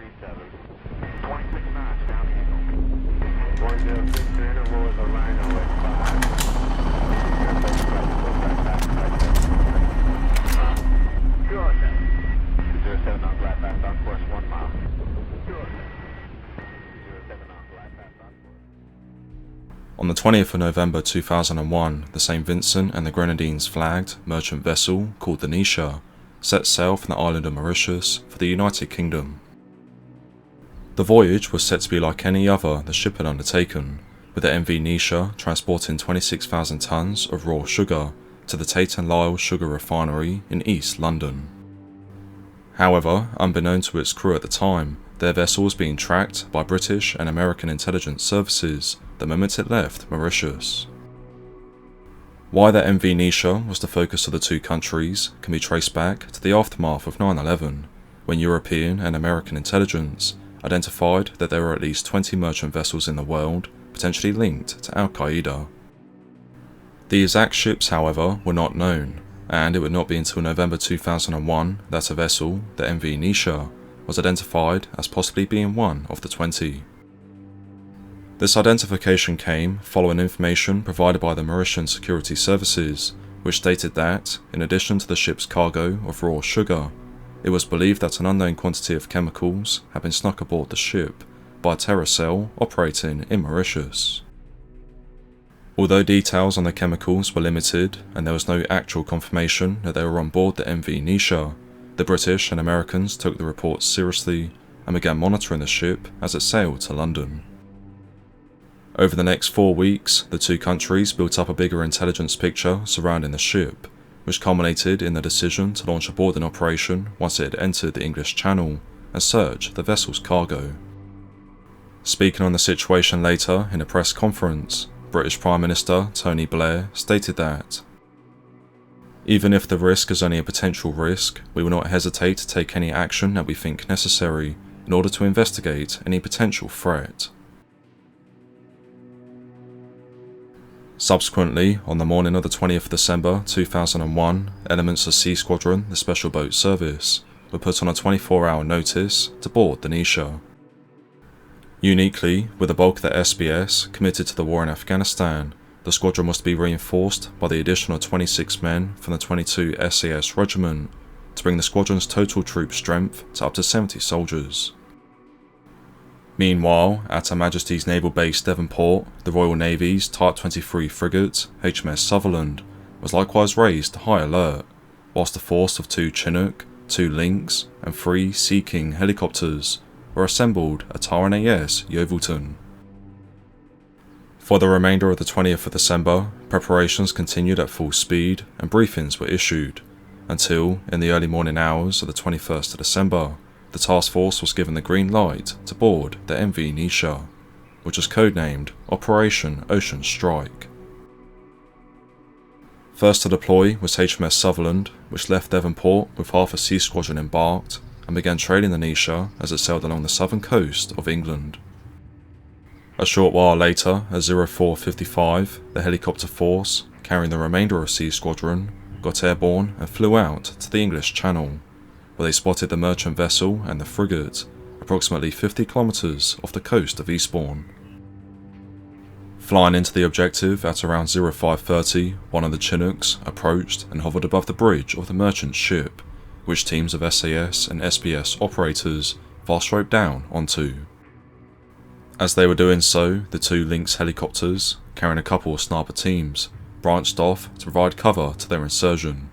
26 knots, down angle. 106 to interval with a Rhino at 5. Good. 207 on glide path on course 1 mile. Good. 207 on glide path on course. On the 20th of November 2001, the St. Vincent and the Grenadines flagged merchant vessel called the Nisha set sail from the island of Mauritius for the United Kingdom. The voyage was set to be like any other the ship had undertaken, with the MV Nisha transporting 26,000 tonnes of raw sugar to the Tate and Lyle sugar refinery in East London. However, unbeknown to its crew at the time, their vessel was being tracked by British and American intelligence services the moment it left Mauritius. Why the MV Nisha was the focus of the two countries can be traced back to the aftermath of 9/11, when European and American intelligence identified that there were at least 20 merchant vessels in the world potentially linked to Al-Qaeda. The exact ships, however, were not known, and it would not be until November 2001 that a vessel, the MV Nisha, was identified as possibly being one of the 20. This identification came following information provided by the Mauritian security services, which stated that, in addition to the ship's cargo of raw sugar, it was believed that an unknown quantity of chemicals had been snuck aboard the ship by a terror cell operating in Mauritius. Although details on the chemicals were limited and there was no actual confirmation that they were on board the MV Nisha, the British and Americans took the reports seriously and began monitoring the ship as it sailed to London. Over the next 4 weeks, the two countries built up a bigger intelligence picture surrounding the ship, which culminated in the decision to launch a boarding operation once it had entered the English Channel and search the vessel's cargo. Speaking on the situation later in a press conference, British Prime Minister Tony Blair stated that, "Even if the risk is only a potential risk, we will not hesitate to take any action that we think necessary in order to investigate any potential threat." Subsequently, on the morning of the 20th of December 2001, elements of Sea Squadron, the Special Boat Service, were put on a 24-hour notice to board the Nisha. Uniquely, with the bulk of the S.B.S. committed to the war in Afghanistan, the squadron was to be reinforced by the additional 26 men from the 22 S.A.S. Regiment to bring the squadron's total troop strength to up to 70 soldiers. Meanwhile, at Her Majesty's Naval Base Devonport, the Royal Navy's Type 23 frigate, HMS Sutherland, was likewise raised to high alert, whilst a force of 2 Chinook, 2 Lynx and 3 Sea King helicopters were assembled at RNAS Yeovilton. For the remainder of the 20th of December, preparations continued at full speed and briefings were issued, until, in the early morning hours of the 21st of December, the task force was given the green light to board the MV Nisha, which was codenamed Operation Ocean Strike. First to deploy was HMS Sutherland, which left Devonport with half a sea squadron embarked and began trailing the Nisha as it sailed along the southern coast of England. A short while later, at 04:55, the helicopter force, carrying the remainder of Sea Squadron, got airborne and flew out to the English Channel, where they spotted the merchant vessel and the frigate, approximately 50 kilometres off the coast of Eastbourne. Flying into the objective at around 05:30, one of the Chinooks approached and hovered above the bridge of the merchant ship, which teams of S.A.S. and S.B.S. operators fast roped down onto. As they were doing so, the 2 Lynx helicopters, carrying a couple of sniper teams, branched off to provide cover to their insurgent.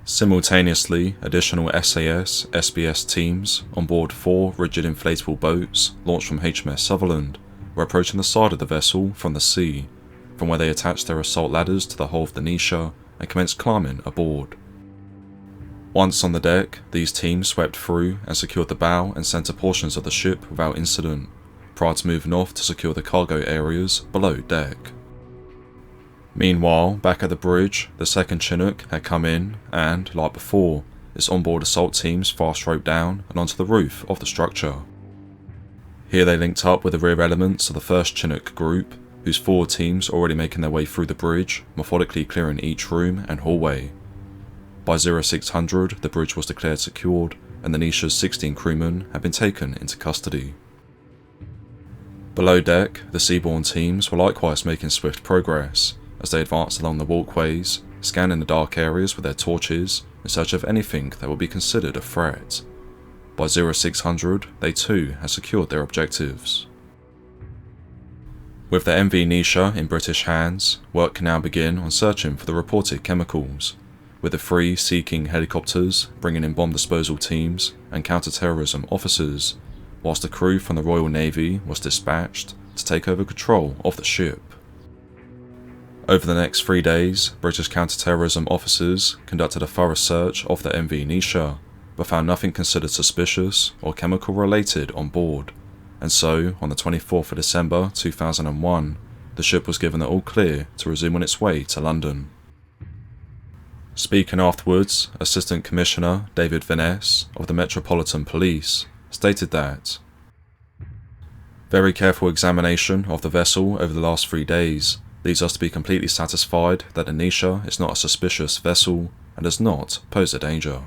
Simultaneously, additional S.A.S. S.B.S. teams, on board 4 rigid inflatable boats launched from HMS Sutherland, were approaching the side of the vessel from the sea, from where they attached their assault ladders to the hull of the Nisha and commenced climbing aboard. Once on the deck, these teams swept through and secured the bow and centre portions of the ship without incident, prior to moving off to secure the cargo areas below deck. Meanwhile, back at the bridge, the second Chinook had come in and, like before, its onboard assault teams fast roped down and onto the roof of the structure. Here they linked up with the rear elements of the first Chinook group, whose forward teams were already making their way through the bridge, methodically clearing each room and hallway. By 0600, the bridge was declared secured, and the Nisha's 16 crewmen had been taken into custody. Below deck, the seaborne teams were likewise making swift progress as they advanced along the walkways, scanning the dark areas with their torches in search of anything that would be considered a threat. By 0600, they too had secured their objectives. With the MV Nisha in British hands, work can now begin on searching for the reported chemicals, with the 3 Sea King helicopters bringing in bomb disposal teams and counter-terrorism officers, whilst the crew from the Royal Navy was dispatched to take over control of the ship. Over the next 3 days, British counter-terrorism officers conducted a thorough search of the MV Nisha, but found nothing considered suspicious or chemical related on board, and so on the 24th of December 2001, the ship was given the all clear to resume on its way to London. Speaking afterwards, Assistant Commissioner David Vaness of the Metropolitan Police stated that very careful examination of the vessel over the last 3 days leads us to be completely satisfied that the Nisha is not a suspicious vessel and does not pose a danger.